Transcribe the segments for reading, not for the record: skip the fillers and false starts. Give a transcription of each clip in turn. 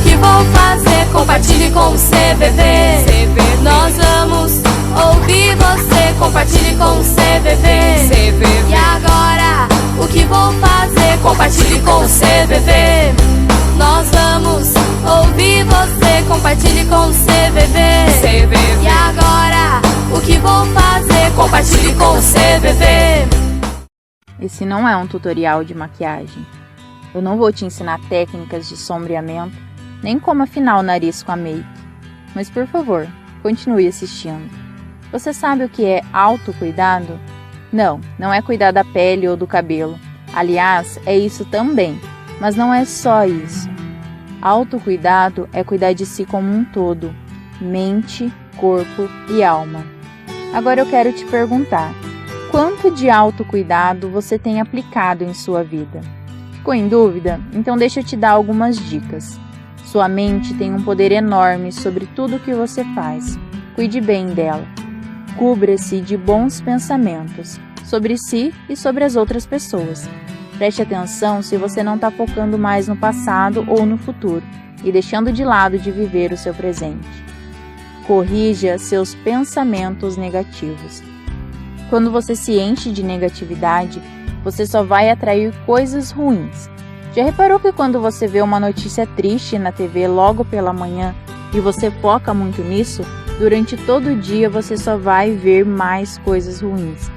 que vou fazer? Compartilhe com o CVV. Nós vamos ouvir você. Compartilhe com o CVV. E agora, o que vou fazer? Compartilhe com o CVV. Nós vamos ouvir você. Compartilhe com o CVV. E agora, o que vou fazer? Compartilhe com o CVV. Esse não é um tutorial de maquiagem. Eu não vou te ensinar técnicas de sombreamento, nem como afinar o nariz com a make. Mas por favor, continue assistindo. Você sabe o que é autocuidado? Não, não é cuidar da pele ou do cabelo. Aliás, é isso também, mas não é só isso. Autocuidado é cuidar de si como um todo, mente, corpo e alma. Agora eu quero te perguntar, quanto de autocuidado você tem aplicado em sua vida? Ficou em dúvida? Então deixa eu te dar algumas dicas. Sua mente tem um poder enorme sobre tudo o que você faz. Cuide bem dela. Cubra-se de bons pensamentos sobre si e sobre as outras pessoas. Preste atenção se você não está focando mais no passado ou no futuro e deixando de lado de viver o seu presente. Corrija seus pensamentos negativos. Quando você se enche de negatividade, você só vai atrair coisas ruins. Já reparou que quando você vê uma notícia triste na TV logo pela manhã e você foca muito nisso, durante todo o dia você só vai ver mais coisas ruins?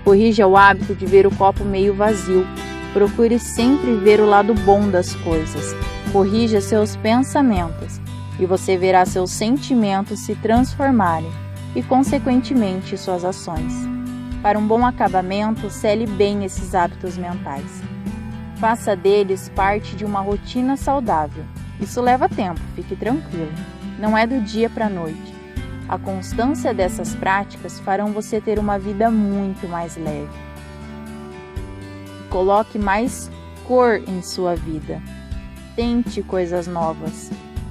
Corrija o hábito de ver o copo meio vazio. Procure sempre ver o lado bom das coisas. Corrija seus pensamentos e você verá seus sentimentos se transformarem e, consequentemente, suas ações. Para um bom acabamento, cele bem esses hábitos mentais. Faça deles parte de uma rotina saudável. Isso leva tempo, fique tranquilo. Não é do dia para a noite. A constância dessas práticas farão você ter uma vida muito mais leve. Coloque mais cor em sua vida. Tente coisas novas.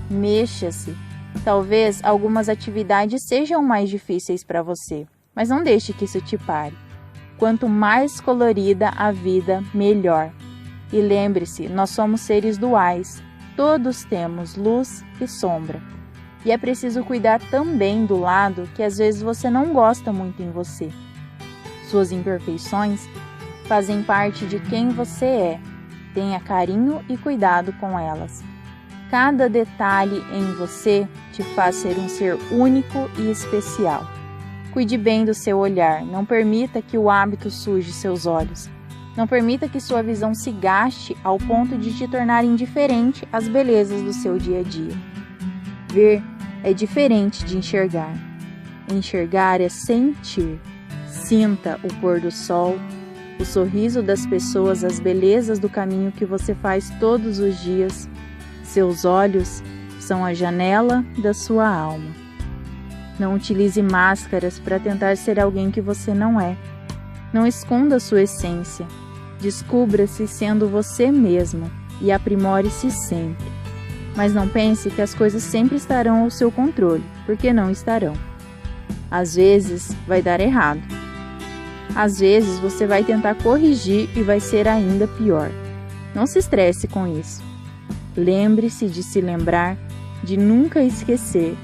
Mexa-se. Talvez algumas atividades sejam mais difíceis para você, mas não deixe que isso te pare. Quanto mais colorida a vida, melhor. E lembre-se, nós somos seres duais. Todos temos luz e sombra. E é preciso cuidar também do lado que às vezes você não gosta muito em você. Suas imperfeições fazem parte de quem você é. Tenha carinho e cuidado com elas. Cada detalhe em você te faz ser um ser único e especial. Cuide bem do seu olhar. Não permita que o hábito suje seus olhos. Não permita que sua visão se gaste ao ponto de te tornar indiferente às belezas do seu dia a dia. Ver é diferente de enxergar. Enxergar é sentir. Sinta o pôr do sol, o sorriso das pessoas, as belezas do caminho que você faz todos os dias. Seus olhos são a janela da sua alma. Não utilize máscaras para tentar ser alguém que você não é. Não esconda sua essência. Descubra-se sendo você mesmo e aprimore-se sempre. Mas não pense que as coisas sempre estarão ao seu controle, porque não estarão. Às vezes vai dar errado. Às vezes você vai tentar corrigir e vai ser ainda pior. Não se estresse com isso. Lembre-se de se lembrar, de nunca esquecer,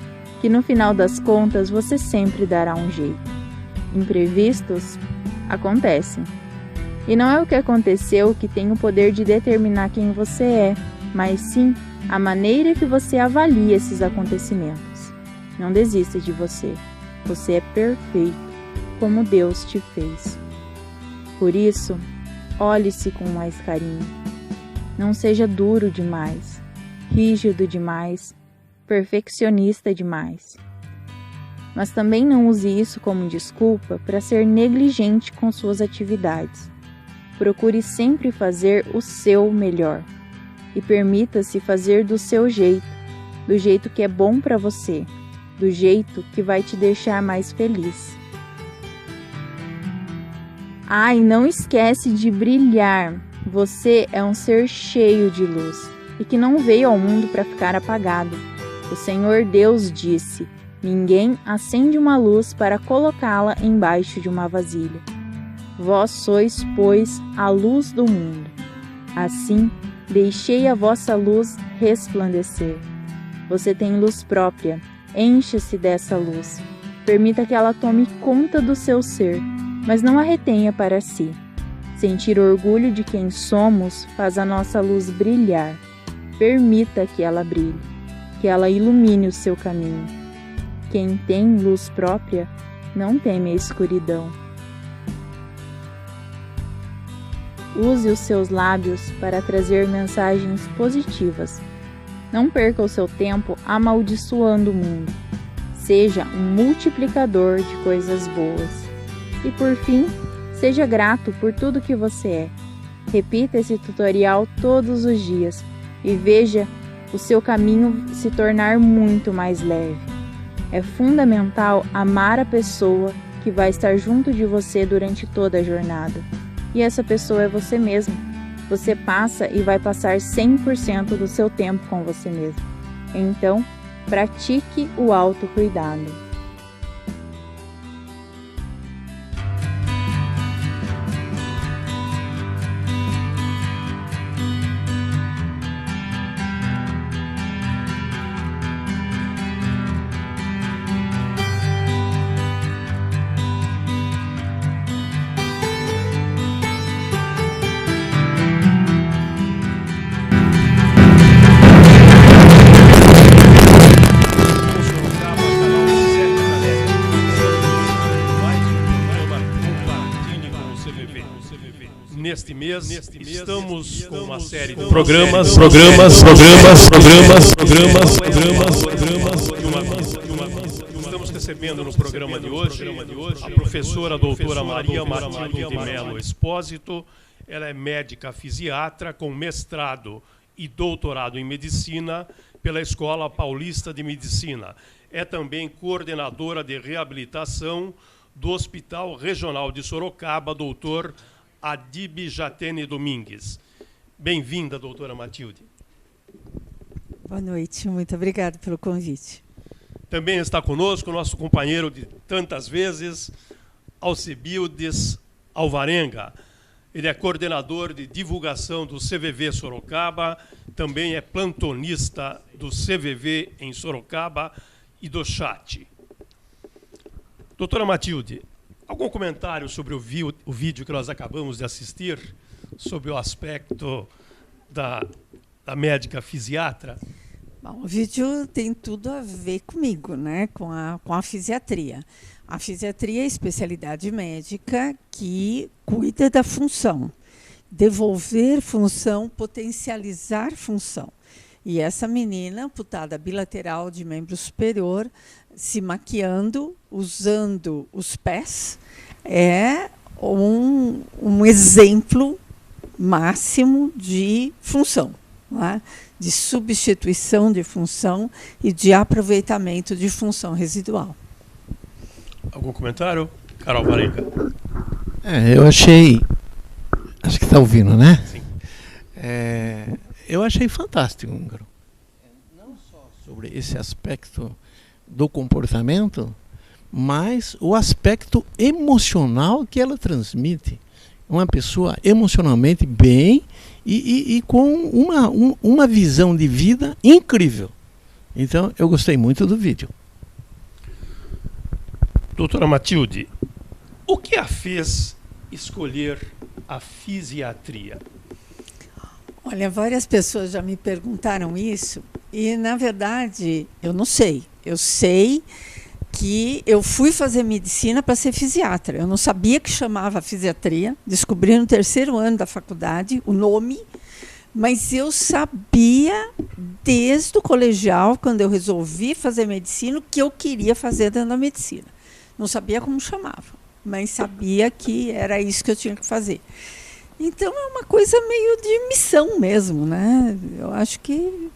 que no final das contas você sempre dará um jeito. Imprevistos acontecem. E não é o que aconteceu que tem o poder de determinar quem você é, mas sim a maneira que você avalia esses acontecimentos. Não desista de você. Você é perfeito, como Deus te fez. Por isso, olhe-se com mais carinho. Não seja duro demais, rígido demais, perfeccionista demais. Mas também não use isso como desculpa para ser negligente com suas atividades. Procure sempre fazer o seu melhor e permita-se fazer do seu jeito, do jeito que é bom para você, do jeito que vai te deixar mais feliz. E não esquece de brilhar. Você é um ser cheio de luz e que não veio ao mundo para ficar apagado. O Senhor Deus disse: ninguém acende uma luz para colocá-la embaixo de uma vasilha. Vós sois, pois, a luz do mundo. Assim, deixei a vossa luz resplandecer, Você tem luz própria. Encha-se dessa luz. Permita que ela tome conta do seu ser, mas não a retenha para si. Sentir orgulho de quem somos faz a nossa luz brilhar. Permita que ela brilhe, que ela ilumine o seu caminho. Quem tem luz própria não teme a escuridão. Use os seus lábios para trazer mensagens positivas. Não perca o seu tempo amaldiçoando o mundo. Seja um multiplicador de coisas boas. E por fim, seja grato por tudo que você é. Repita esse tutorial todos os dias e veja o seu caminho se tornar muito mais leve. É fundamental amar a pessoa que vai estar junto de você durante toda a jornada. E essa pessoa é você mesmo. Você passa e vai passar 100% do seu tempo com você mesmo. Então, pratique o autocuidado. Neste mês estamos com uma série de programas. Estamos recebendo no programa de hoje a professora doutora Maria Matilde de Mello Espósito. Ela é médica fisiatra com mestrado e doutorado em medicina pela Escola Paulista de Medicina. É também coordenadora de reabilitação do Hospital Regional de Sorocaba, doutor Adib Jatene Domingues. Bem-vinda, doutora Matilde. Boa noite, muito obrigada pelo convite. Também está conosco o nosso companheiro de tantas vezes, Alcebildes Alvarenga. Ele é coordenador de divulgação do CVV Sorocaba, também é plantonista do CVV em Sorocaba e do chat. Doutora Matilde, algum comentário sobre o vídeo que nós acabamos de assistir, sobre o aspecto da médica fisiatra? Bom, o vídeo tem tudo a ver comigo, né? Com a fisiatria. A fisiatria é a especialidade médica que cuida da função, devolver função, potencializar função. E essa menina, amputada bilateral de membro superior, se maquiando, usando os pés, é um exemplo máximo de função, né? De substituição de função e de aproveitamento de função residual. Algum comentário? Carol Varenga. Eu achei... Acho que está ouvindo, né? Sim. Eu achei fantástico, Húngaro. Não só sobre esse aspecto do comportamento, mas o aspecto emocional que ela transmite. Uma pessoa emocionalmente bem e com uma visão de vida incrível. Então, eu gostei muito do vídeo. Doutora Matilde, o que a fez escolher a fisiatria? Olha, várias pessoas já me perguntaram isso e, na verdade, eu não sei. Eu sei que eu fui fazer medicina para ser fisiatra. Eu não sabia que chamava fisiatria. Descobri no 3º ano da faculdade o nome, mas eu sabia desde o colegial, quando eu resolvi fazer medicina, o que eu queria fazer dentro da medicina. Não sabia como chamava, mas sabia que era isso que eu tinha que fazer. Então, é uma coisa meio de missão mesmo, né? Eu acho que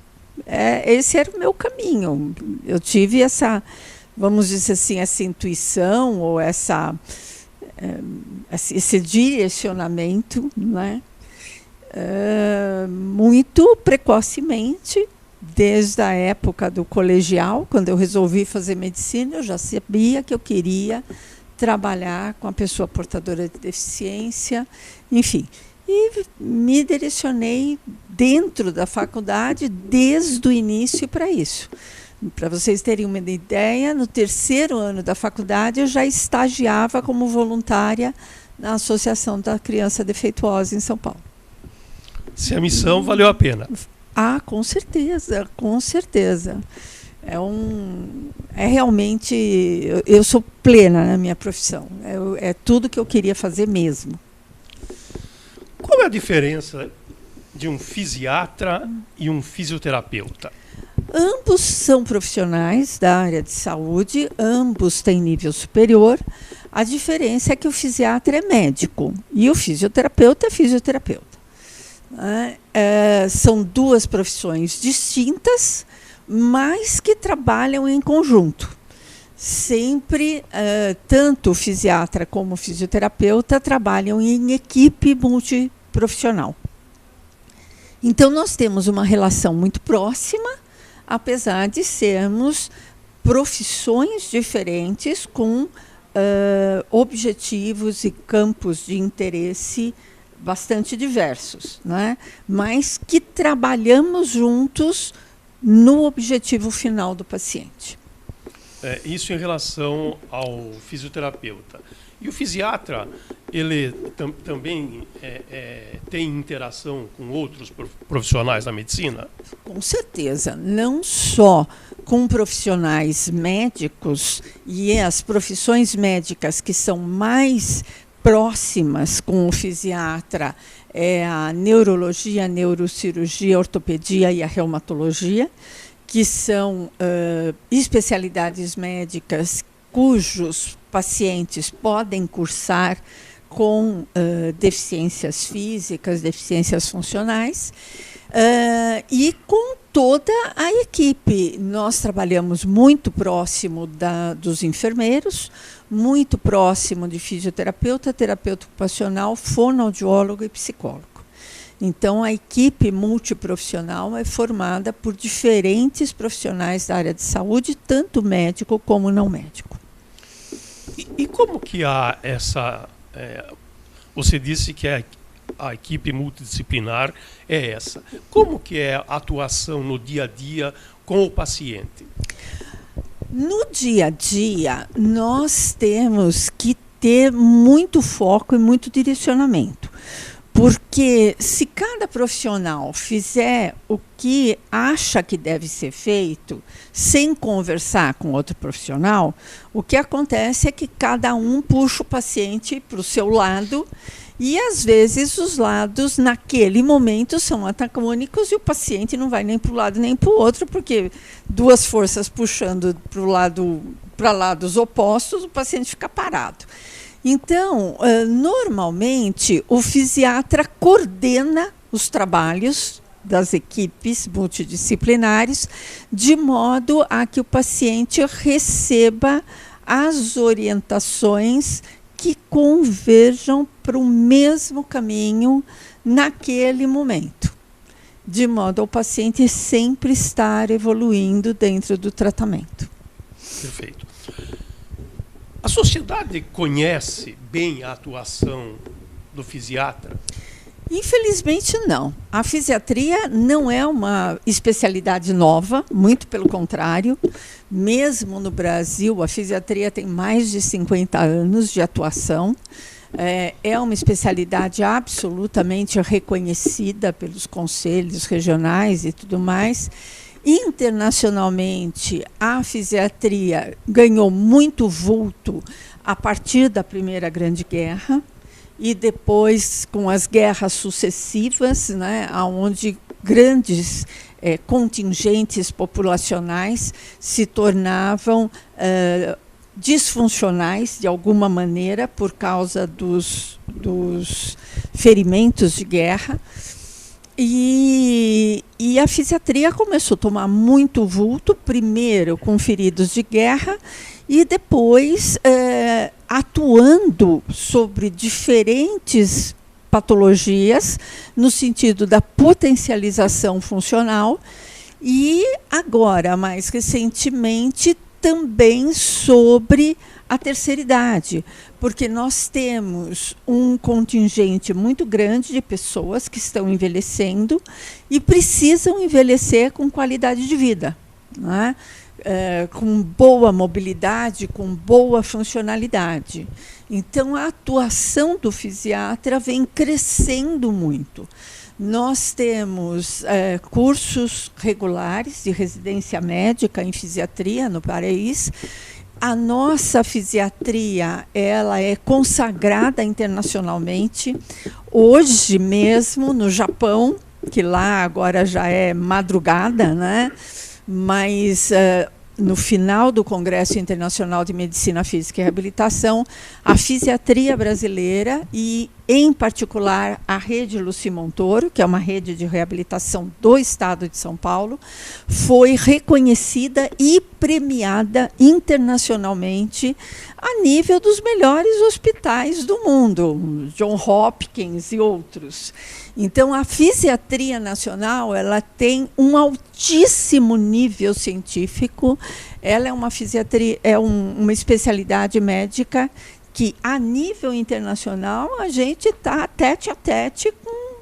esse era o meu caminho. Eu tive essa, vamos dizer assim, essa intuição ou esse direcionamento, né? Muito precocemente, desde a época do colegial, quando eu resolvi fazer medicina, eu já sabia que eu queria trabalhar com a pessoa portadora de deficiência, enfim. e me direcionei dentro da faculdade desde o início para isso. Para vocês terem uma ideia, no 3º ano da faculdade eu já estagiava como voluntária na Associação da Criança Defeituosa em São Paulo. Se a missão valeu a pena. Ah, com certeza, com certeza. É realmente, eu sou plena na minha profissão. É tudo que eu queria fazer mesmo. Qual é a diferença de um fisiatra e um fisioterapeuta? Ambos são profissionais da área de saúde, ambos têm nível superior. A diferença é que o fisiatra é médico e o fisioterapeuta é fisioterapeuta. São 2 profissões distintas, mas que trabalham em conjunto. Sempre, tanto o fisiatra como o fisioterapeuta trabalham em equipe multiprofissional. Então, nós temos uma relação muito próxima, apesar de sermos profissões diferentes com objetivos e campos de interesse bastante diversos, né? Mas que trabalhamos juntos no objetivo final do paciente. Isso em relação ao fisioterapeuta. E o fisiatra, ele também tem interação com outros profissionais da medicina? Com certeza, não só com profissionais médicos, e as profissões médicas que são mais próximas com o fisiatra é a neurologia, a neurocirurgia, a ortopedia e a reumatologia, que são especialidades médicas cujos pacientes podem cursar com deficiências físicas, deficiências funcionais, e com toda a equipe. Nós trabalhamos muito próximo dos enfermeiros, muito próximo de fisioterapeuta, terapeuta ocupacional, fonoaudiólogo e psicólogo. Então, a equipe multiprofissional é formada por diferentes profissionais da área de saúde, tanto médico como não médico. E como que há essa... você disse que a equipe multidisciplinar é essa. Como que é a atuação no dia a dia com o paciente? No dia a dia, nós temos que ter muito foco e muito direcionamento. Porque se cada profissional fizer o que acha que deve ser feito, sem conversar com outro profissional, o que acontece é que cada um puxa o paciente para o seu lado e, às vezes, os lados, naquele momento, são antagônicos e o paciente não vai nem para um lado nem para o outro, porque 2 forças puxando para lados opostos, o paciente fica parado. Então, normalmente, o fisiatra coordena os trabalhos das equipes multidisciplinares de modo a que o paciente receba as orientações que converjam para o mesmo caminho naquele momento, de modo ao paciente sempre estar evoluindo dentro do tratamento. Perfeito. A sociedade conhece bem a atuação do fisiatra? Infelizmente, não. A fisiatria não é uma especialidade nova, muito pelo contrário. Mesmo no Brasil, a fisiatria tem mais de 50 anos de atuação. É uma especialidade absolutamente reconhecida pelos conselhos regionais e tudo mais. Internacionalmente, a fisiatria ganhou muito vulto a partir da Primeira Grande Guerra e depois com as guerras sucessivas, né, onde grandes contingentes populacionais se tornavam disfuncionais de alguma maneira por causa dos ferimentos de guerra. E a fisiatria começou a tomar muito vulto, primeiro com feridos de guerra e depois atuando sobre diferentes patologias no sentido da potencialização funcional e agora, mais recentemente, também sobre a terceira idade, porque nós temos um contingente muito grande de pessoas que estão envelhecendo e precisam envelhecer com qualidade de vida, né? Com boa mobilidade, com boa funcionalidade. Então, a atuação do fisiatra vem crescendo muito. Nós temos cursos regulares de residência médica em fisiatria no país. A nossa fisiatria, ela é consagrada internacionalmente. Hoje mesmo, no Japão, que lá agora já é madrugada, né? Mas no final do Congresso Internacional de Medicina Física e Reabilitação, a fisiatria brasileira e, em particular, a rede Luci Montoro, que é uma rede de reabilitação do Estado de São Paulo, foi reconhecida e premiada internacionalmente a nível dos melhores hospitais do mundo, John Hopkins e outros. Então, a fisiatria nacional, ela tem um altíssimo nível científico. Ela é uma fisiatria, uma especialidade médica que, a nível internacional, a gente está tete a tete com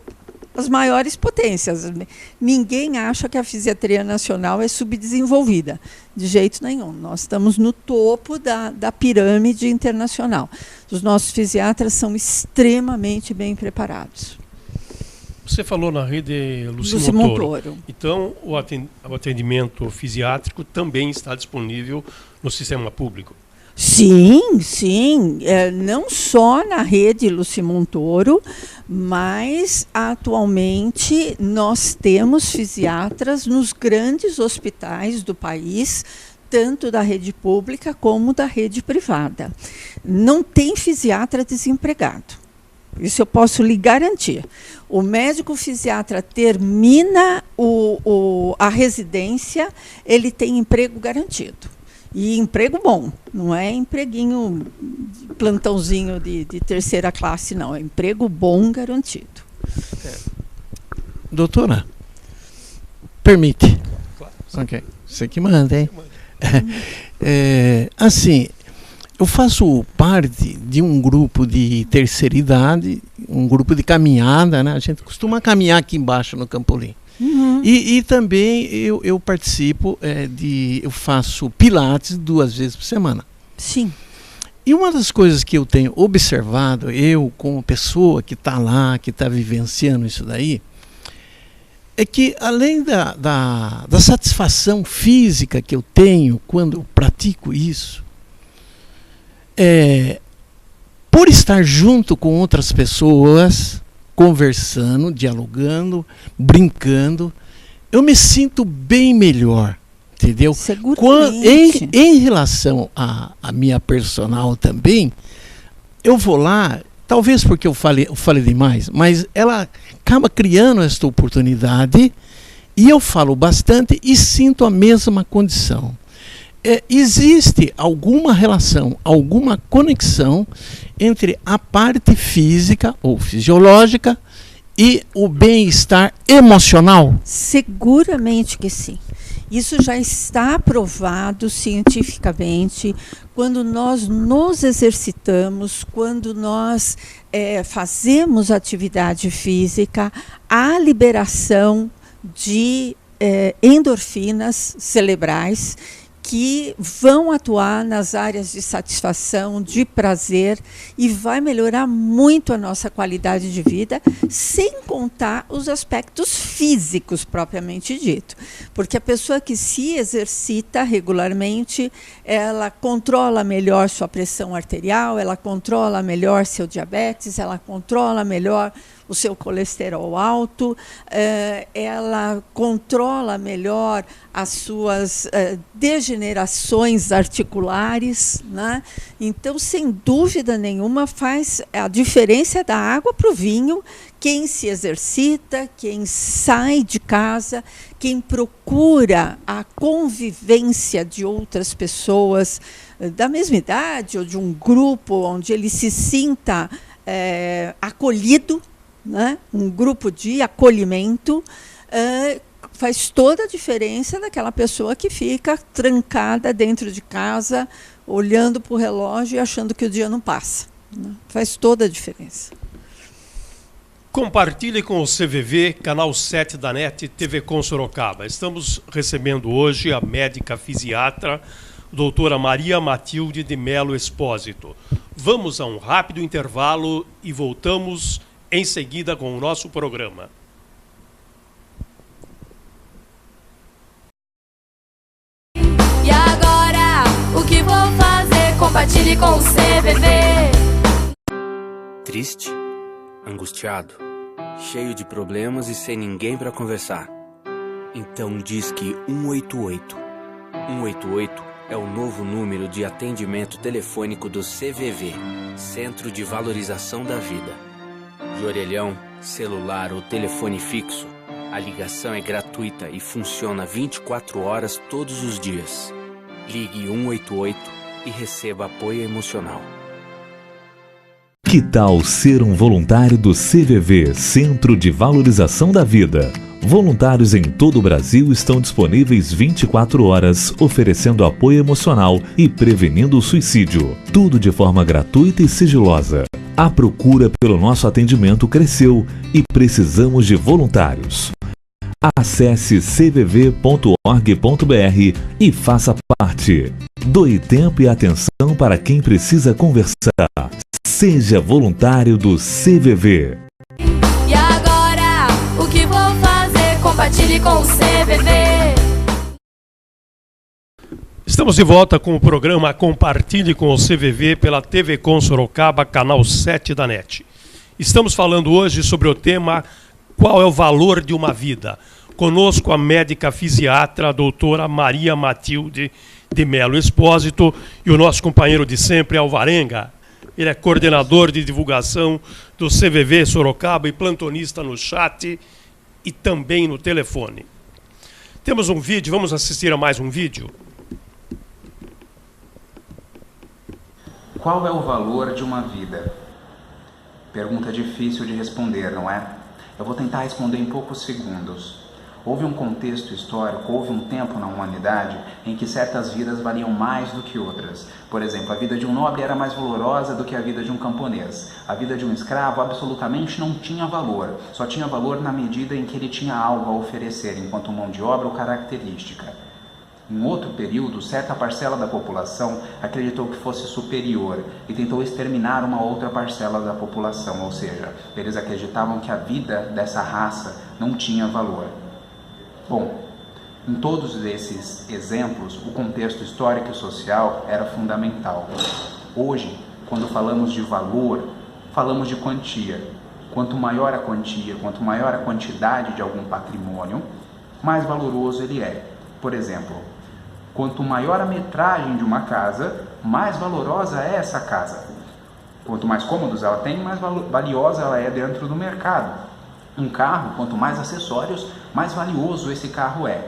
as maiores potências. Ninguém acha que a fisiatria nacional é subdesenvolvida, de jeito nenhum. Nós estamos no topo da pirâmide internacional. Os nossos fisiatras são extremamente bem preparados. Você falou na rede Luci Montoro. Então, o atendimento fisiátrico também está disponível no sistema público? Sim, sim. Não só na rede Luci Montoro, mas atualmente nós temos fisiatras nos grandes hospitais do país, tanto da rede pública como da rede privada. Não tem fisiatra desempregado. Isso eu posso lhe garantir. O médico fisiatra termina a residência, ele tem emprego garantido. E emprego bom, não é empreguinho, plantãozinho de terceira classe, não. É emprego bom garantido. Doutora, permite. Claro. Ok, você que manda, hein? Assim, eu faço parte de um grupo de terceira idade, um grupo de caminhada, né? A gente costuma caminhar aqui embaixo no Campolim. Uhum. E também eu participo eu faço pilates 2 vezes por semana. Sim. E uma das coisas que eu tenho observado, eu como pessoa que está lá, que está vivenciando isso daí, é que além da satisfação física que eu tenho quando eu pratico isso, por estar junto com outras pessoas, conversando, dialogando, brincando, eu me sinto bem melhor, entendeu? Seguramente. Em relação à minha personal também, eu vou lá, talvez porque eu falei demais, mas ela acaba criando esta oportunidade e eu falo bastante e sinto a mesma condição. Existe alguma relação, alguma conexão entre a parte física ou fisiológica e o bem-estar emocional? Seguramente que sim. Isso já está provado cientificamente. Quando nós nos exercitamos, quando nós fazemos atividade física, há liberação de endorfinas cerebrais que vão atuar nas áreas de satisfação, de prazer, e vai melhorar muito a nossa qualidade de vida, sem contar os aspectos físicos propriamente dito. Porque a pessoa que se exercita regularmente, ela controla melhor sua pressão arterial, ela controla melhor seu diabetes, ela controla melhor o seu colesterol alto, ela controla melhor as suas degenerações articulares, né? Então, sem dúvida nenhuma, faz a diferença da água para o vinho. Quem se exercita, quem sai de casa, quem procura a convivência de outras pessoas da mesma idade ou de um grupo onde ele se sinta acolhido, né? Um grupo de acolhimento, faz toda a diferença daquela pessoa que fica trancada dentro de casa, olhando para o relógio e achando que o dia não passa, né? Faz toda a diferença. Compartilhe com o CVV, canal 7 da NET, TV Com Sorocaba. Estamos recebendo hoje a médica fisiatra, doutora Maria Matilde de Melo Espósito. Vamos a um rápido intervalo e voltamos em seguida com o nosso programa. E agora, o que vou fazer? Compartilhe com o CVV. Triste, angustiado, cheio de problemas e sem ninguém para conversar. Então disque 188. 188 é o novo número de atendimento telefônico do CVV, Centro de Valorização da Vida. De orelhão, celular ou telefone fixo, a ligação é gratuita e funciona 24 horas todos os dias. Ligue 188 e receba apoio emocional. Que tal ser um voluntário do CVV, Centro de Valorização da Vida? Voluntários em todo o Brasil estão disponíveis 24 horas, oferecendo apoio emocional e prevenindo o suicídio. Tudo de forma gratuita e sigilosa. A procura pelo nosso atendimento cresceu e precisamos de voluntários. Acesse cvv.org.br e faça parte. Doe tempo e atenção para quem precisa conversar. Seja voluntário do CVV. E agora, o que vou fazer? Compartilhe com o CVV. Estamos de volta com o programa Compartilhe com o CVV pela TV Com Sorocaba, canal 7 da NET. Estamos falando hoje sobre o tema Qual é o valor de uma vida? Conosco a médica fisiatra, a doutora Maria Matilde de Melo Espósito, e o nosso companheiro de sempre, Alvarenga. Ele é coordenador de divulgação do CVV Sorocaba e plantonista no chat e também no telefone. Temos um vídeo, vamos assistir a mais um vídeo. Qual é o valor de uma vida? Pergunta difícil de responder, não é? Eu vou tentar responder em poucos segundos. Houve um contexto histórico, houve um tempo na humanidade em que certas vidas valiam mais do que outras. Por exemplo, a vida de um nobre era mais valorosa do que a vida de um camponês. A vida de um escravo absolutamente não tinha valor. Só tinha valor na medida em que ele tinha algo a oferecer, enquanto mão de obra ou característica. Em outro período, certa parcela da população acreditou que fosse superior e tentou exterminar uma outra parcela da população, ou seja, eles acreditavam que a vida dessa raça não tinha valor. Bom, em todos esses exemplos, o contexto histórico e social era fundamental. Hoje, quando falamos de valor, falamos de quantia. Quanto maior a quantia, quanto maior a quantidade de algum patrimônio, mais valoroso ele é. Por exemplo, quanto maior a metragem de uma casa, mais valorosa é essa casa. Quanto mais cômodos ela tem, mais valiosa ela é dentro do mercado. Um carro, quanto mais acessórios, mais valioso esse carro é.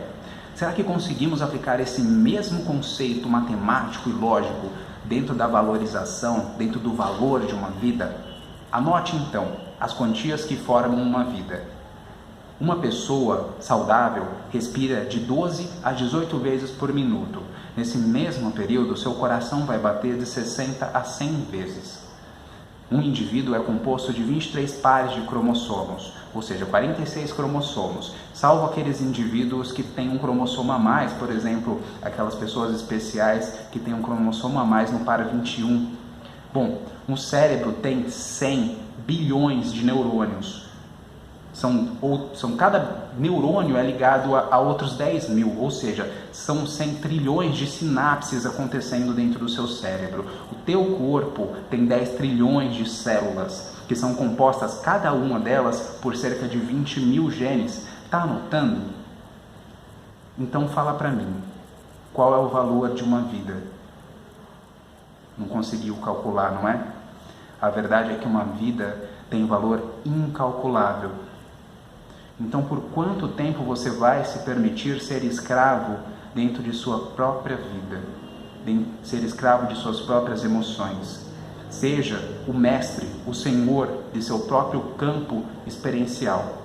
Será que conseguimos aplicar esse mesmo conceito matemático e lógico dentro da valorização, dentro do valor de uma vida? Anote então as quantias que formam uma vida. Uma pessoa saudável respira de 12 a 18 vezes por minuto. Nesse mesmo período, seu coração vai bater de 60 a 100 vezes. Um indivíduo é composto de 23 pares de cromossomos, ou seja, 46 cromossomos, salvo aqueles indivíduos que têm um cromossomo a mais, por exemplo, aquelas pessoas especiais que têm um cromossomo a mais no par 21. Bom, um cérebro tem 100 bilhões de neurônios. Cada neurônio é ligado a outros 10 mil, ou seja, são 100 trilhões de sinapses acontecendo dentro do seu cérebro. O teu corpo tem 10 trilhões de células, que são compostas, cada uma delas, por cerca de 20 mil genes. Está anotando? Então fala para mim, qual é o valor de uma vida? Não conseguiu calcular, não é? A verdade é que uma vida tem valor incalculável. Então, por quanto tempo você vai se permitir ser escravo dentro de sua própria vida? Ser escravo de suas próprias emoções? Seja o mestre, o senhor de seu próprio campo experiencial.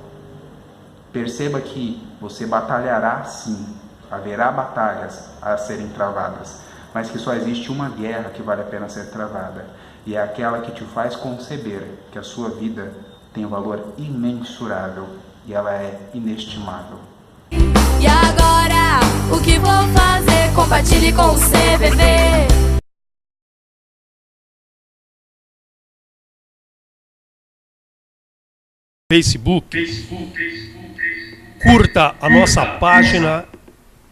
Perceba que você batalhará sim, haverá batalhas a serem travadas, mas que só existe uma guerra que vale a pena ser travada, e é aquela que te faz conceber que a sua vida tem um valor imensurável e ela é inestimável. E agora, o que vou fazer? Compartilhe com o CVV. Facebook, curta a nossa página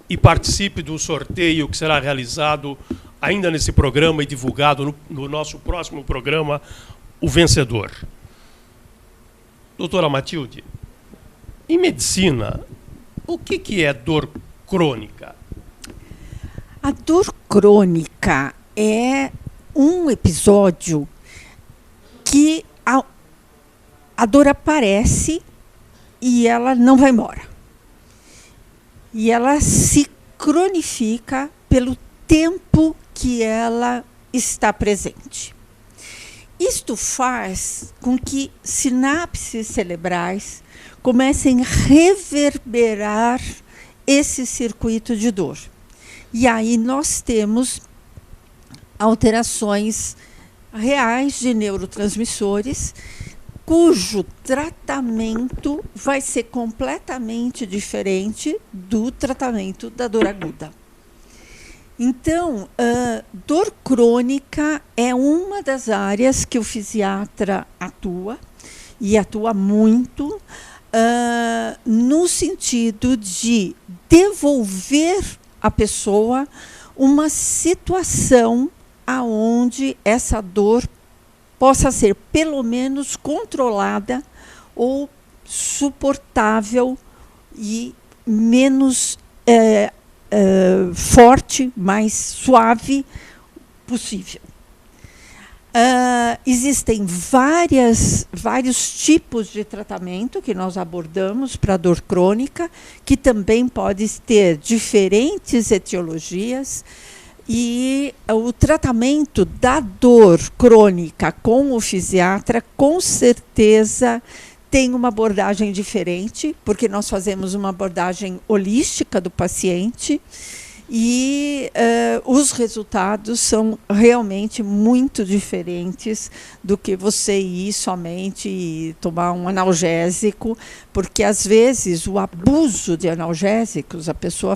e participe do sorteio que será realizado ainda nesse programa e divulgado no nosso próximo programa, o vencedor. Doutora Matilde, em medicina, o que é dor crônica? A dor crônica é um episódio que a dor aparece e ela não vai embora. E ela se cronifica pelo tempo que ela está presente. Isto faz com que sinapses cerebrais comecem a reverberar esse circuito de dor. E aí nós temos alterações reais de neurotransmissores, cujo tratamento vai ser completamente diferente do tratamento da dor aguda. Então, dor crônica é uma das áreas que o fisiatra atua, e atua muito, no sentido de devolver à pessoa uma situação aonde essa dor possa ser pelo menos controlada ou suportável e menos forte, mais suave possível. Existem vários tipos de tratamento que nós abordamos para a dor crônica, que também podem ter diferentes etiologias. E o tratamento da dor crônica com o fisiatra, com certeza, tem uma abordagem diferente, porque nós fazemos uma abordagem holística do paciente e os resultados são realmente muito diferentes do que você ir somente e tomar um analgésico, porque às vezes o abuso de analgésicos, a pessoa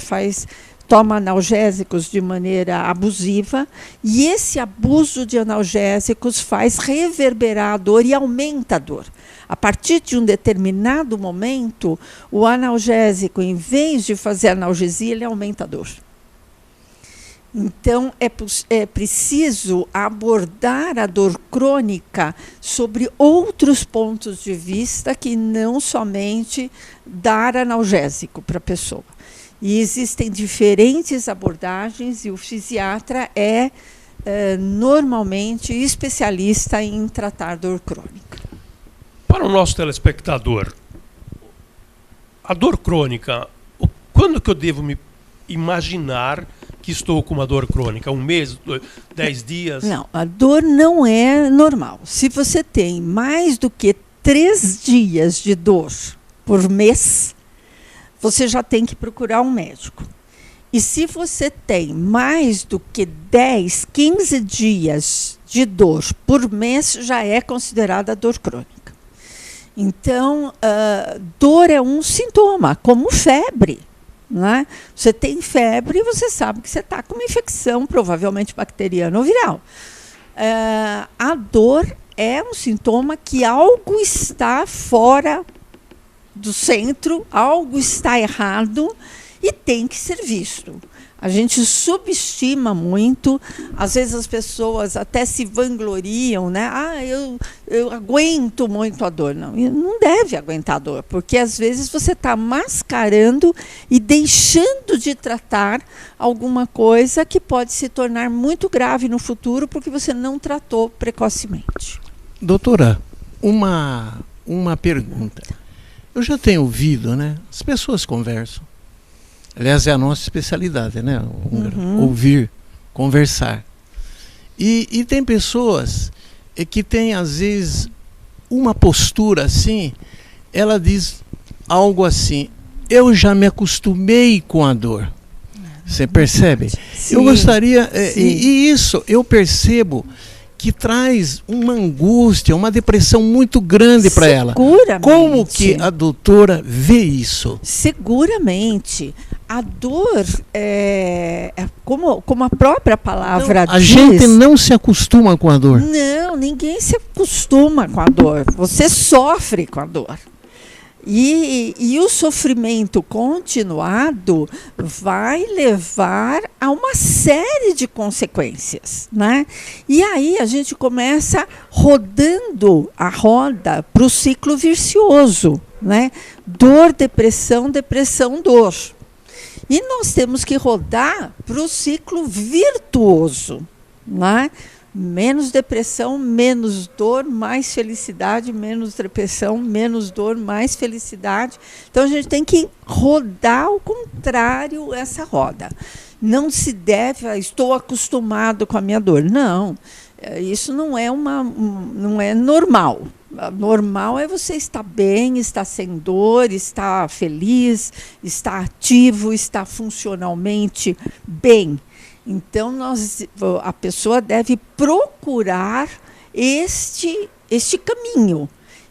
toma analgésicos de maneira abusiva, e esse abuso de analgésicos faz reverberar a dor e aumenta a dor. A partir de um determinado momento, o analgésico, em vez de fazer analgesia, ele aumenta a dor. Então, é preciso abordar a dor crônica sobre outros pontos de vista que não somente dar analgésico para a pessoa. E existem diferentes abordagens e o fisiatra é normalmente especialista em tratar dor crônica. Para o nosso telespectador, a dor crônica, quando que eu devo me imaginar que estou com uma dor crônica? 1 mês, 10 dias? Não, a dor não é normal. Se você tem mais do que 3 dias de dor por mês, você já tem que procurar um médico. E se você tem mais do que 10, 15 dias de dor por mês, já é considerada dor crônica. Então, dor é um sintoma, como febre. Né? Você tem febre, você sabe que você está com uma infecção, provavelmente bacteriana ou viral. A dor é um sintoma que algo está fora do centro, algo está errado e tem que ser visto. A gente subestima muito, às vezes as pessoas até se vangloriam, né? Eu aguento muito a dor. Não deve aguentar a dor, porque às vezes você está mascarando e deixando de tratar alguma coisa que pode se tornar muito grave no futuro porque você não tratou precocemente. Doutora, uma pergunta. Eu já tenho ouvido, né? As pessoas conversam. Aliás, é a nossa especialidade, né? Ouvir, conversar. E tem pessoas que têm, às vezes, uma postura assim, ela diz, algo assim, eu já me acostumei com a dor. Você percebe? Sim, eu gostaria, sim. E isso eu percebo que traz uma angústia, uma depressão muito grande para ela. Seguramente. Como que a doutora vê isso? Seguramente. A dor, como a própria palavra A diz... gente não se acostuma com a dor. Não, ninguém se acostuma com a dor. Você sofre com a dor. E o sofrimento continuado vai levar a uma série de consequências, né? E aí a gente começa rodando a roda para o ciclo vicioso, né? Dor, depressão, depressão, dor. E nós temos que rodar para o ciclo virtuoso, né? Menos depressão, menos dor, mais felicidade, menos depressão, menos dor, mais felicidade. Então a gente tem que rodar ao contrário essa roda. Não se deve, estou acostumado com a minha dor. Não, isso não é normal. Normal é você estar bem, estar sem dor, estar feliz, estar ativo, estar funcionalmente bem. Então, a pessoa deve procurar este caminho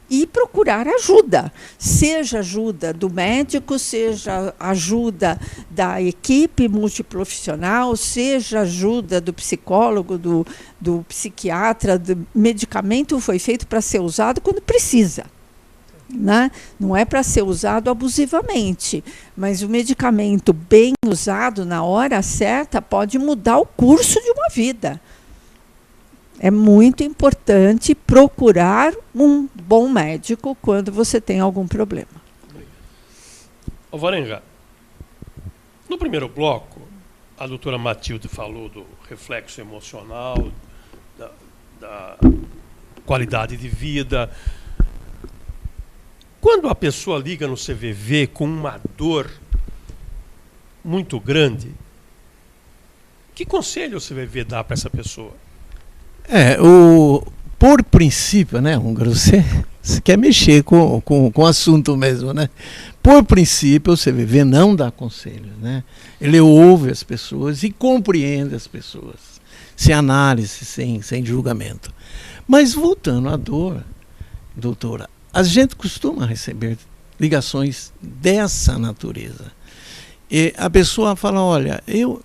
e procurar ajuda. Seja ajuda do médico, seja ajuda da equipe multiprofissional, seja ajuda do psicólogo, do psiquiatra. Do medicamento foi feito para ser usado quando precisa. Né? Não é para ser usado abusivamente, mas o medicamento bem usado na hora certa pode mudar o curso de uma vida. É muito importante procurar um bom médico quando você tem algum problema. Alvarenga, no primeiro bloco, a doutora Matilde falou do reflexo emocional, da qualidade de vida. Quando a pessoa liga no CVV com uma dor muito grande, que conselho o CVV dá para essa pessoa? Por princípio, né, Húngaro, você quer mexer com o assunto mesmo, né? Por princípio, o CVV não dá conselhos, né? Ele ouve as pessoas e compreende as pessoas, sem análise, sem julgamento. Mas voltando à dor, doutora, a gente costuma receber ligações dessa natureza. E a pessoa fala, olha, eu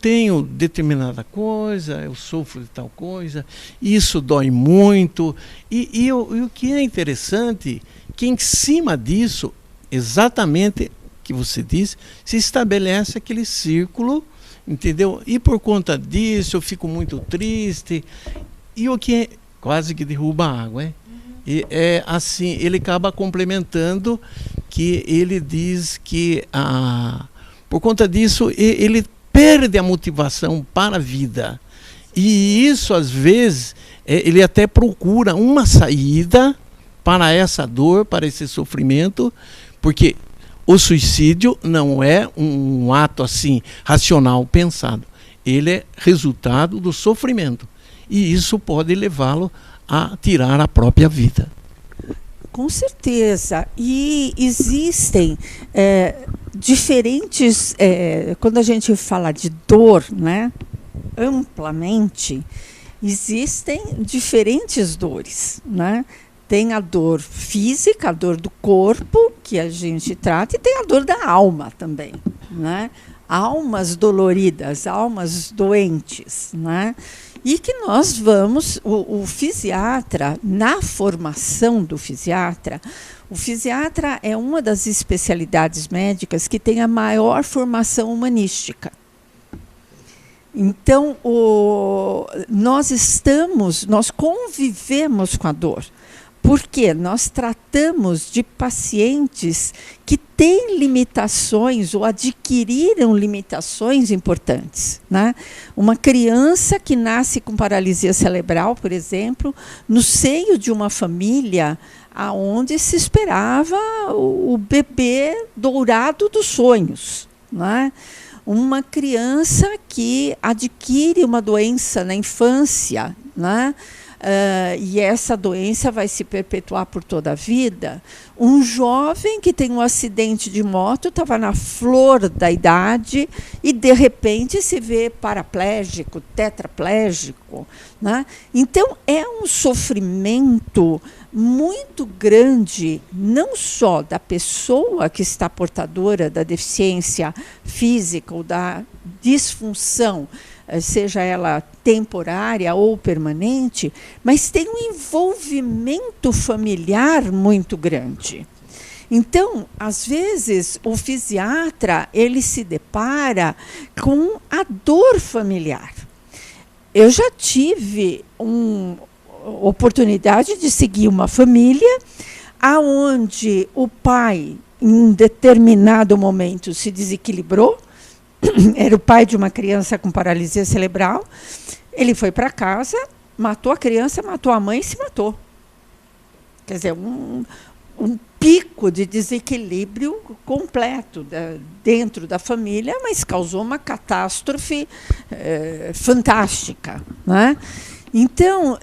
tenho determinada coisa, eu sofro de tal coisa, isso dói muito. E o que é interessante, que em cima disso, exatamente que você disse, se estabelece aquele círculo, entendeu? E por conta disso eu fico muito triste. E o que é quase que derruba a água, hein? E é assim, ele acaba complementando que ele diz que por conta disso ele perde a motivação para a vida. E isso, às vezes, ele até procura uma saída para essa dor, para esse sofrimento, porque o suicídio não é um ato assim racional pensado. Ele é resultado do sofrimento. E isso pode levá-lo a tirar a própria vida. Com certeza. E existem diferentes... quando a gente fala de dor, né, amplamente, existem diferentes dores, né? Tem a dor física, a dor do corpo, que a gente trata, e tem a dor da alma também, né? Almas doloridas, almas doentes, né? E que nós vamos, o fisiatra, na formação do fisiatra, o fisiatra é uma das especialidades médicas que tem a maior formação humanística. Então, nós convivemos com a dor, porque nós tratamos de pacientes que têm limitações ou adquiriram limitações importantes, né? Uma criança que nasce com paralisia cerebral, por exemplo, no seio de uma família onde se esperava o bebê dourado dos sonhos, né? Uma criança que adquire uma doença na infância, né? e essa doença vai se perpetuar por toda a vida. Um jovem que tem um acidente de moto, estava na flor da idade e, de repente, se vê paraplégico, tetraplégico, né? Então, é um sofrimento muito grande, não só da pessoa que está portadora da deficiência física ou da disfunção, seja ela temporária ou permanente, mas tem um envolvimento familiar muito grande. Então, às vezes, o fisiatra ele se depara com a dor familiar. Eu já tive oportunidade de seguir uma família aonde o pai, em um determinado momento, se desequilibrou. Era o pai de uma criança com paralisia cerebral. Ele foi para casa, matou a criança, matou a mãe e se matou. Quer dizer, um pico de desequilíbrio completo dentro da família, mas causou uma catástrofe fantástica, né? Então,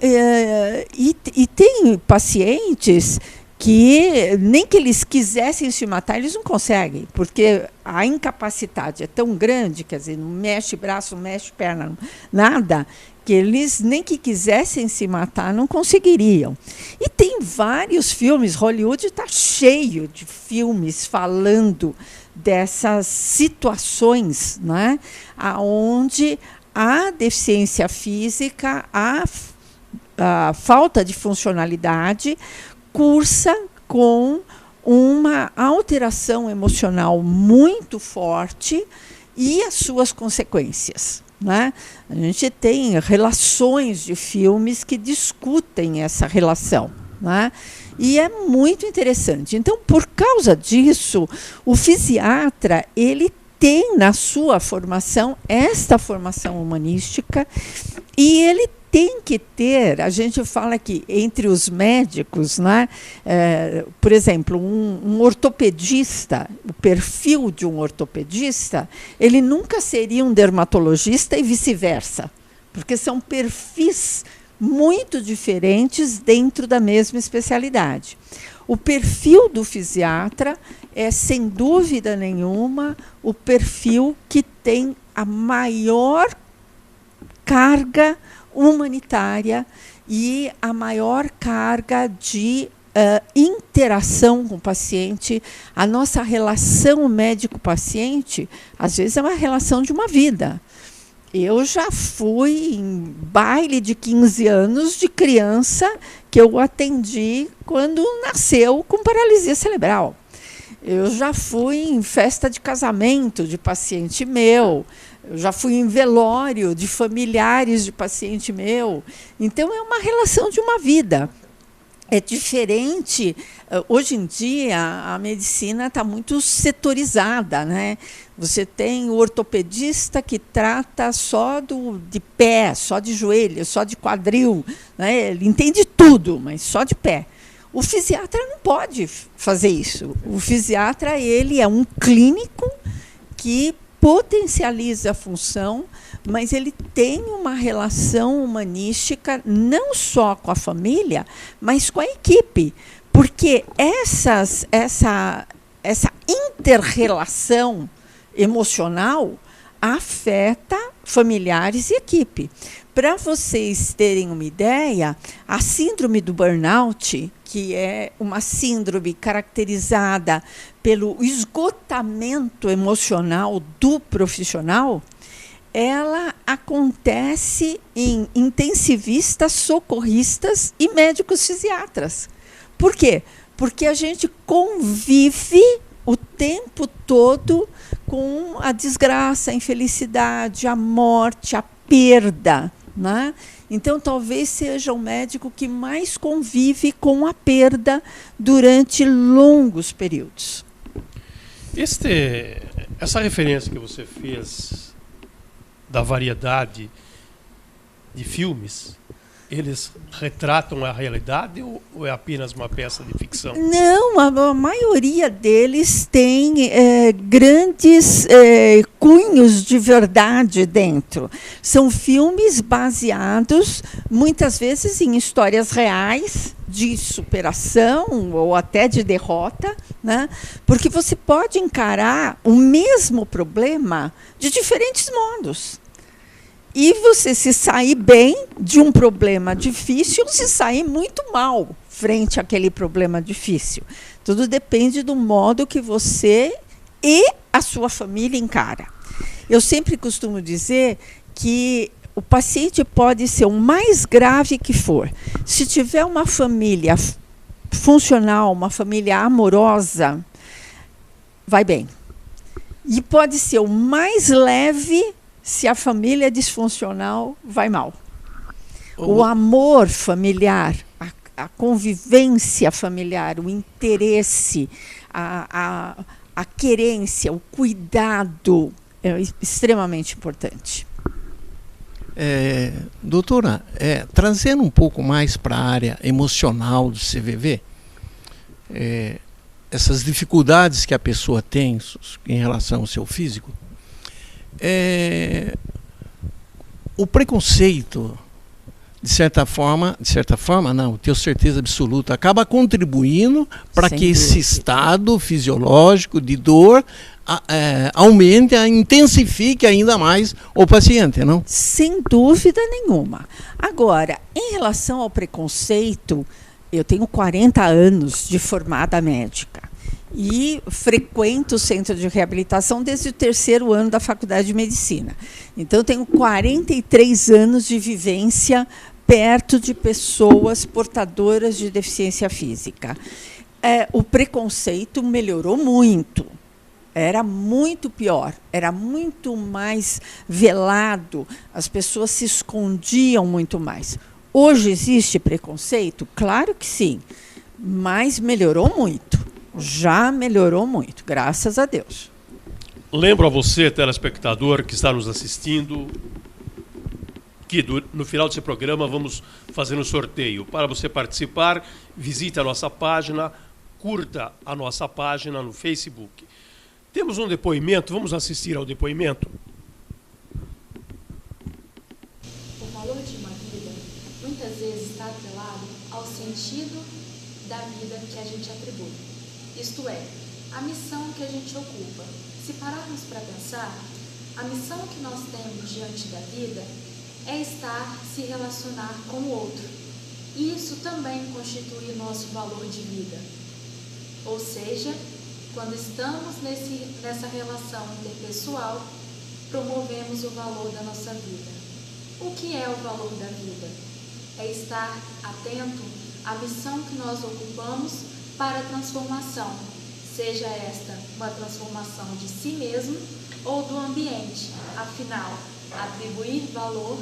e tem pacientes que nem que eles quisessem se matar, eles não conseguem, porque a incapacidade é tão grande, quer dizer, não mexe braço, não mexe perna, nada, que eles nem que quisessem se matar, não conseguiriam. E tem vários filmes, Hollywood está cheio de filmes falando dessas situações, né, onde a deficiência física, a falta de funcionalidade, cursa com uma alteração emocional muito forte e as suas consequências, né? A gente tem relações de filmes que discutem essa relação, né? E é muito interessante. Então, por causa disso, o fisiatra ele tem na sua formação esta formação humanística e ele tem que ter, a gente fala que entre os médicos, né, por exemplo, um ortopedista, o perfil de um ortopedista, ele nunca seria um dermatologista e vice-versa, porque são perfis muito diferentes dentro da mesma especialidade. O perfil do fisiatra é, sem dúvida nenhuma, o perfil que tem a maior carga humanitária e a maior carga de interação com o paciente. A nossa relação médico-paciente, às vezes, é uma relação de uma vida. Eu já fui em baile de 15 anos de criança que eu atendi quando nasceu com paralisia cerebral. Eu já fui em festa de casamento de paciente meu. Eu já fui em velório de familiares de paciente meu. Então, é uma relação de uma vida. É diferente. Hoje em dia, a medicina está muito setorizada, né? Você tem o ortopedista que trata só de pé, só de joelho, só de quadril, né? Ele entende tudo, mas só de pé. O fisiatra não pode fazer isso. O fisiatra ele é um clínico que potencializa a função, mas ele tem uma relação humanística não só com a família, mas com a equipe, porque essa inter-relação emocional afeta familiares e equipe. Para vocês terem uma ideia, a síndrome do burnout, que é uma síndrome caracterizada pelo esgotamento emocional do profissional, ela acontece em intensivistas, socorristas e médicos fisiatras. Por quê? Porque a gente convive o tempo todo com a desgraça, a infelicidade, a morte, a perda, né? Então, talvez seja o médico que mais convive com a perda durante longos períodos. Essa referência que você fez da variedade de filmes eles retratam a realidade ou é apenas uma peça de ficção? Não, a maioria deles tem grandes cunhos de verdade dentro. São filmes baseados, muitas vezes, em histórias reais, de superação ou até de derrota, né? Porque você pode encarar o mesmo problema de diferentes modos. E você se sair bem de um problema difícil ou se sair muito mal frente àquele problema difícil. Tudo depende do modo que você e a sua família encara. Eu sempre costumo dizer que o paciente pode ser o mais grave que for. Se tiver uma família funcional, uma família amorosa, vai bem. E pode ser o mais leve. Se a família é disfuncional, vai mal. O amor familiar, a convivência familiar, o interesse, a querência, o cuidado é extremamente importante. Doutora, trazendo um pouco mais para a área emocional do CVV, essas dificuldades que a pessoa tem em relação ao seu físico, o preconceito, de certa forma não, tenho certeza absoluta, acaba contribuindo para que esse estado fisiológico de dor aumente, intensifique ainda mais o paciente, não? Sem dúvida nenhuma. Agora, em relação ao preconceito, eu tenho 40 anos de formada médica. E frequento o centro de reabilitação desde o 3º ano da faculdade de medicina. Então, tenho 43 anos de vivência perto de pessoas portadoras de deficiência física. O preconceito melhorou muito. Era muito pior, era muito mais velado, as pessoas se escondiam muito mais. Hoje existe preconceito? Claro que sim, mas melhorou muito. Já melhorou muito, graças a Deus. Lembro a você, telespectador, que está nos assistindo, que no final desse programa vamos fazer um sorteio. Para você participar, visite a nossa página, curta a nossa página no Facebook. Temos um depoimento, vamos assistir ao depoimento. O valor de uma vida muitas vezes está atrelado ao sentido da vida que a gente atribui. Isto é, a missão que a gente ocupa. Se pararmos para pensar, a missão que nós temos diante da vida é se relacionar com o outro. E isso também constitui o nosso valor de vida. Ou seja, quando estamos nessa relação interpessoal, promovemos o valor da nossa vida. O que é o valor da vida? É estar atento à missão que nós ocupamos para a transformação, seja esta uma transformação de si mesmo ou do ambiente. Afinal, atribuir valor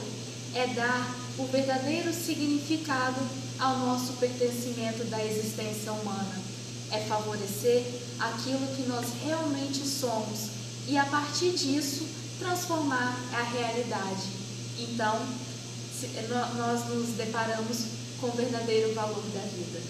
é dar o verdadeiro significado ao nosso pertencimento da existência humana. É favorecer aquilo que nós realmente somos e, a partir disso, transformar a realidade. Então, nós nos deparamos com o verdadeiro valor da vida.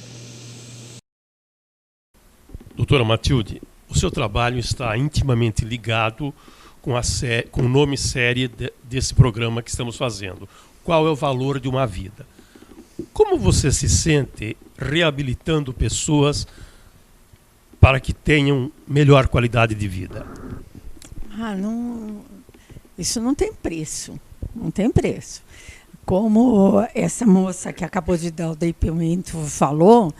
Doutora Matilde, o seu trabalho está intimamente ligado com o nome série desse programa que estamos fazendo. Qual é o valor de uma vida? Como você se sente reabilitando pessoas para que tenham melhor qualidade de vida? Isso não tem preço. Não tem preço. Como essa moça que acabou de dar o depoimento falou,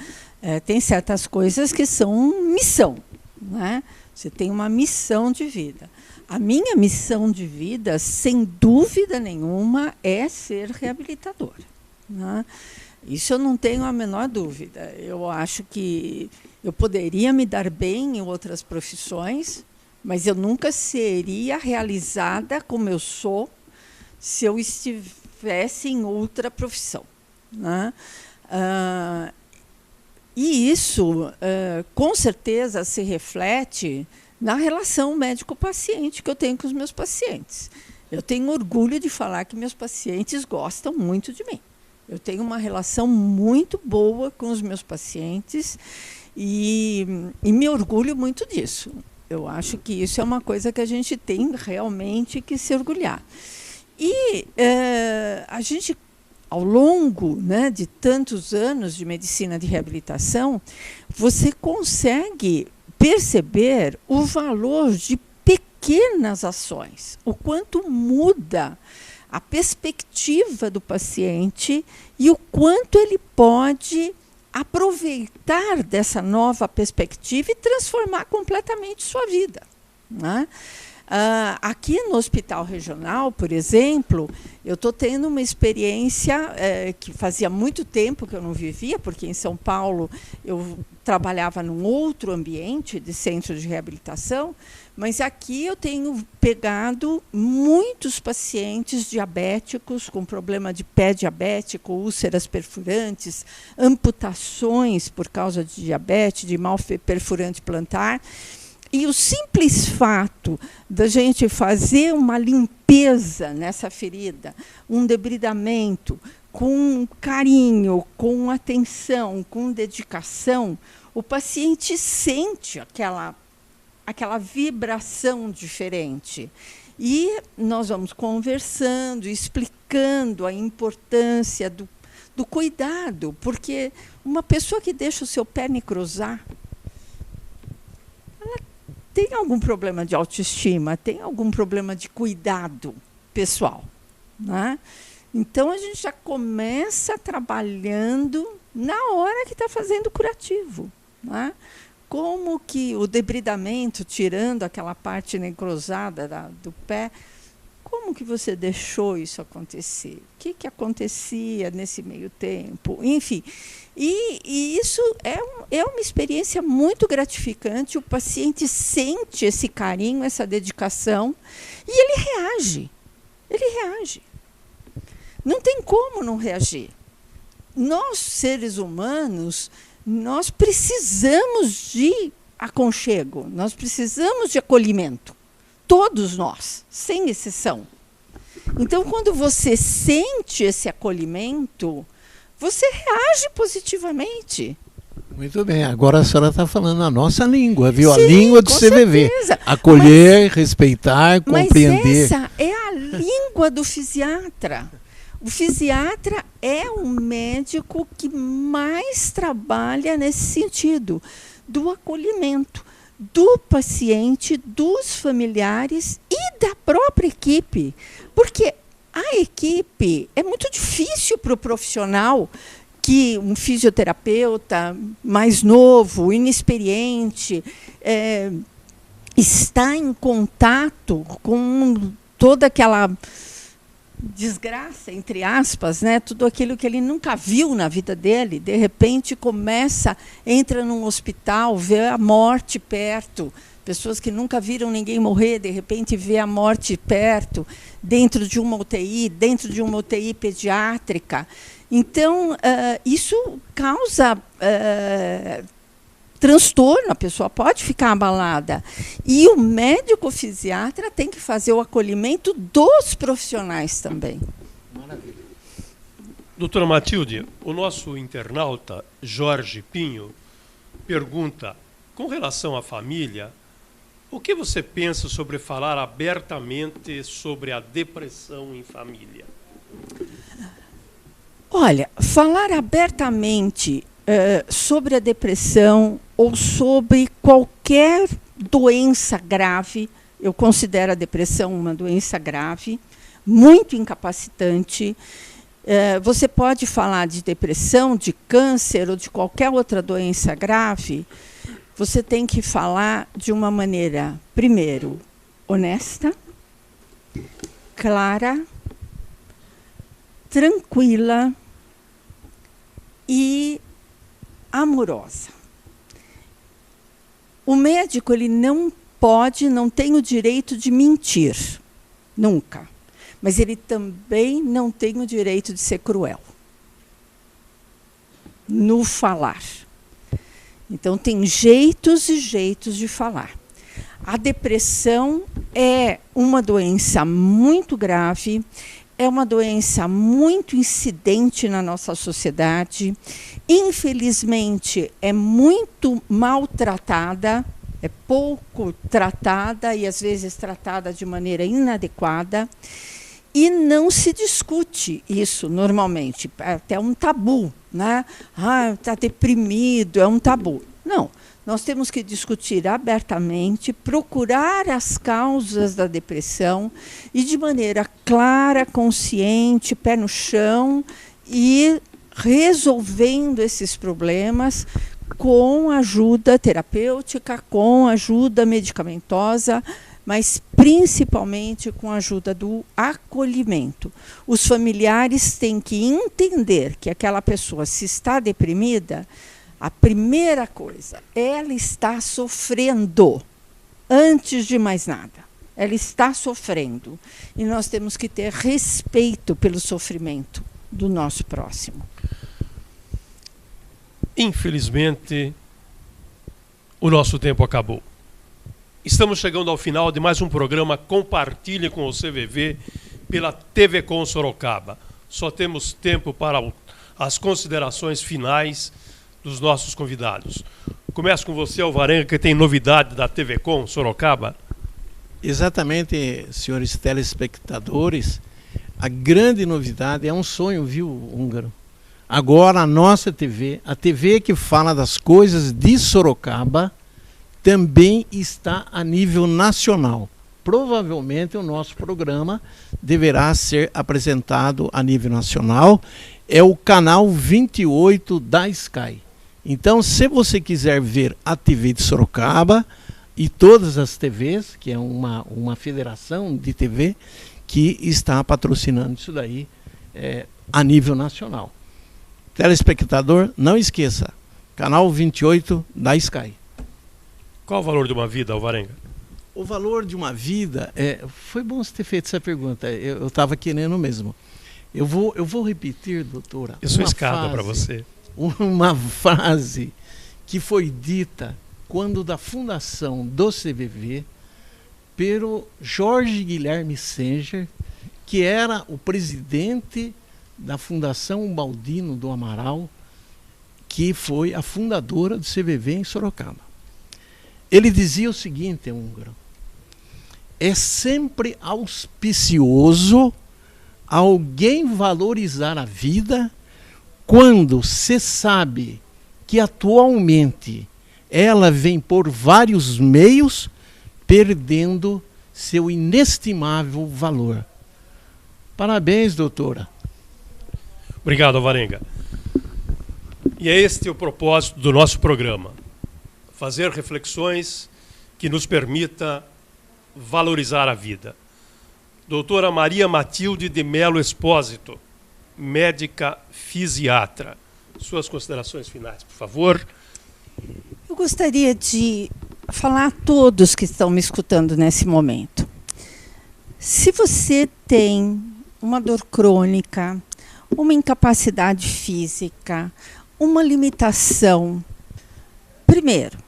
tem certas coisas que são missão, né? Você tem uma missão de vida. A minha missão de vida, sem dúvida nenhuma, é ser reabilitadora, né? Isso eu não tenho a menor dúvida. Eu acho que eu poderia me dar bem em outras profissões, mas eu nunca seria realizada como eu sou se eu estivesse em outra profissão, né? E isso, com certeza, se reflete na relação médico-paciente que eu tenho com os meus pacientes. Eu tenho orgulho de falar que meus pacientes gostam muito de mim, Eu tenho uma relação muito boa com os meus pacientes e me orgulho muito disso. Eu acho que isso é uma coisa que a gente tem realmente que se orgulhar. E a gente, ao longo, né, de tantos anos de medicina de reabilitação, você consegue perceber o valor de pequenas ações, o quanto muda a perspectiva do paciente e o quanto ele pode aproveitar dessa nova perspectiva e transformar completamente sua vida, né? Aqui no Hospital Regional, por exemplo, eu estou tendo uma experiência que fazia muito tempo que eu não vivia, porque em São Paulo eu trabalhava num outro ambiente de centro de reabilitação, mas aqui eu tenho pegado muitos pacientes diabéticos com problema de pé diabético, úlceras perfurantes, amputações por causa de diabetes, de mal perfurante plantar. E o simples fato da gente fazer uma limpeza nessa ferida, um debridamento, com carinho, com atenção, com dedicação, o paciente sente aquela vibração diferente. E nós vamos conversando, explicando a importância do cuidado, porque uma pessoa que deixa o seu pé necrosar, ela tem algum problema de autoestima, tem algum problema de cuidado pessoal, né? Então, a gente já começa trabalhando na hora que está fazendo o curativo, né? Como que o debridamento, tirando aquela parte necrosada do pé, como que você deixou isso acontecer? O que acontecia nesse meio tempo? Enfim, e isso é uma experiência muito gratificante. O paciente sente esse carinho, essa dedicação, e ele reage. Ele reage. Não tem como não reagir. Nós, seres humanos, nós precisamos de aconchego, nós precisamos de acolhimento. Todos nós, sem exceção. Então, quando você sente esse acolhimento, você reage positivamente. Muito bem, agora a senhora está falando a nossa língua, viu? Sim, a língua do CVV. Certeza. Acolher, respeitar, compreender. Mas essa é a língua do fisiatra. O fisiatra é o médico que mais trabalha nesse sentido, do acolhimento do paciente, dos familiares e da própria equipe. Porque a equipe é muito difícil para o profissional, que um fisioterapeuta mais novo, inexperiente, está em contato com toda aquela desgraça, entre aspas, né? Tudo aquilo que ele nunca viu na vida dele, de repente entra num hospital, vê a morte perto, pessoas que nunca viram ninguém morrer, de repente vê a morte perto, dentro de uma UTI pediátrica. Então, isso causa transtorno, a pessoa pode ficar abalada. E o médico fisiatra tem que fazer o acolhimento dos profissionais também. Maravilha. Doutora Matilde, o nosso internauta Jorge Pinho pergunta, com relação à família, o que você pensa sobre falar abertamente sobre a depressão em família? Olha, falar abertamente sobre a depressão ou sobre qualquer doença grave, eu considero a depressão uma doença grave, muito incapacitante. Você pode falar de depressão, de câncer ou de qualquer outra doença grave, você tem que falar de uma maneira, primeiro, honesta, clara, tranquila e amorosa. O médico ele não tem o direito de mentir, nunca. Mas ele também não tem o direito de ser cruel no falar. Então, tem jeitos e jeitos de falar. A depressão é uma doença muito grave, é uma doença muito incidente na nossa sociedade. Infelizmente, é muito maltratada, é pouco tratada e às vezes tratada de maneira inadequada. E não se discute isso normalmente, é até um tabu, né? Ah, está deprimido, é um tabu. Não, nós temos que discutir abertamente, procurar as causas da depressão e de maneira clara, consciente, pé no chão e resolvendo esses problemas com ajuda terapêutica, com ajuda medicamentosa, mas principalmente com a ajuda do acolhimento. Os familiares têm que entender que aquela pessoa, se está deprimida, a primeira coisa, ela está sofrendo, antes de mais nada. Ela está sofrendo. E nós temos que ter respeito pelo sofrimento do nosso próximo. Infelizmente, o nosso tempo acabou. Estamos chegando ao final de mais um programa Compartilhe com o CVV pela TV Com Sorocaba. Só temos tempo para as considerações finais dos nossos convidados. Começo com você, Alvarenga, que tem novidade da TV Com Sorocaba. Exatamente, senhores telespectadores. A grande novidade, é um sonho, viu, Húngaro? Agora a nossa TV, a TV que fala das coisas de Sorocaba, também está a nível nacional. Provavelmente o nosso programa deverá ser apresentado a nível nacional. É o canal 28 da Sky. Então, se você quiser ver a TV de Sorocaba e todas as TVs, que é uma federação de TV que está patrocinando isso daí a nível nacional. Telespectador, não esqueça, canal 28 da Sky. Qual o valor de uma vida, Alvarenga? O valor de uma vida, foi bom você ter feito essa pergunta, eu estava querendo mesmo. Eu vou repetir, doutora. Eu sou escada para você. Uma frase que foi dita quando da fundação do CVV pelo Jorge Guilherme Senger, que era o presidente da Fundação Baldino do Amaral, que foi a fundadora do CVV em Sorocaba. Ele dizia o seguinte, Húngaro: é sempre auspicioso alguém valorizar a vida quando se sabe que atualmente ela vem por vários meios perdendo seu inestimável valor. Parabéns, doutora. Obrigado, Alvarenga. E é este o propósito do nosso programa: fazer reflexões que nos permita valorizar a vida. Doutora Maria Matilde de Melo Espósito, médica fisiatra. Suas considerações finais, por favor. Eu gostaria de falar a todos que estão me escutando nesse momento. Se você tem uma dor crônica, uma incapacidade física, uma limitação, primeiro,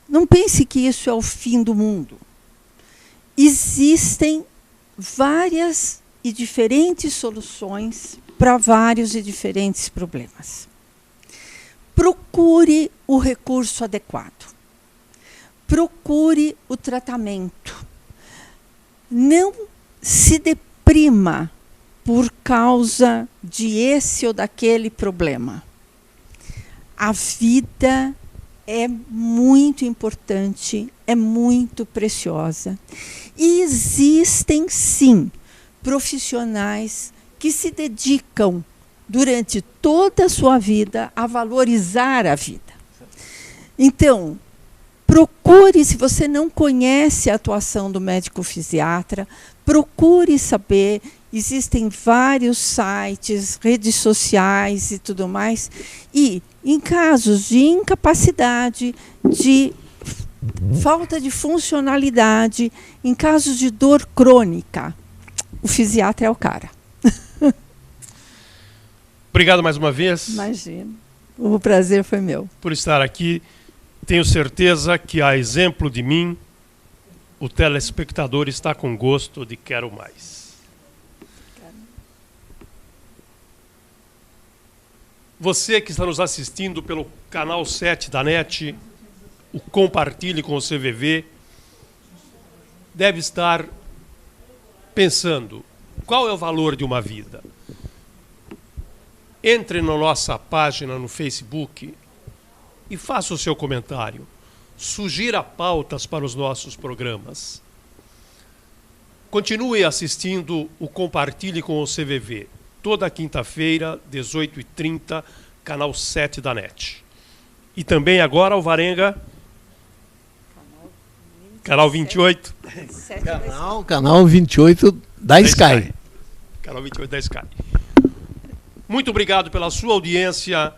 não pense que isso é o fim do mundo. Existem várias e diferentes soluções para vários e diferentes problemas. Procure o recurso adequado. Procure o tratamento. Não se deprima por causa de esse ou daquele problema. A vida é muito importante, é muito preciosa. E existem, sim, profissionais que se dedicam durante toda a sua vida a valorizar a vida. Então, procure, se você não conhece a atuação do médico fisiatra, procure saber. Existem vários sites, redes sociais e tudo mais. E, em casos de incapacidade, de falta de funcionalidade, em casos de dor crônica, o fisiatra é o cara. Obrigado mais uma vez. Imagina. O prazer foi meu. Por estar aqui. Tenho certeza que, a exemplo de mim, o telespectador está com gosto de quero mais. Você que está nos assistindo pelo canal 7 da NET, o Compartilhe com o CVV, deve estar pensando, qual é o valor de uma vida? Entre na nossa página no Facebook e faça o seu comentário. Sugira pautas para os nossos programas. Continue assistindo o Compartilhe com o CVV, toda quinta-feira, 18h30, canal 7 da NET. E também agora, Alvarenga, canal 28. Canal 28 da Sky. Canal 28 da Sky. Muito obrigado pela sua audiência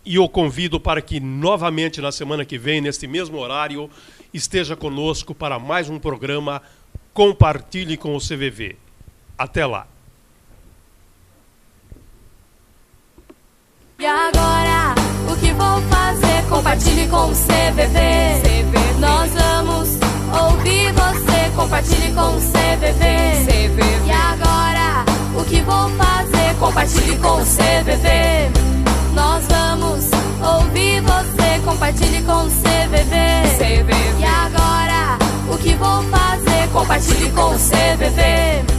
e o convido para que novamente na semana que vem, neste mesmo horário, esteja conosco para mais um programa Compartilhe com o CVV. Até lá. E agora, o que vou fazer? Compartilhe com o CVV. Nós vamos ouvir você. Compartilhe com o CVV. E agora, o que vou fazer? Compartilhe com o CVV. Nós vamos ouvir você. Compartilhe com o CVV. E agora, o que vou fazer? Compartilhe com o CVV.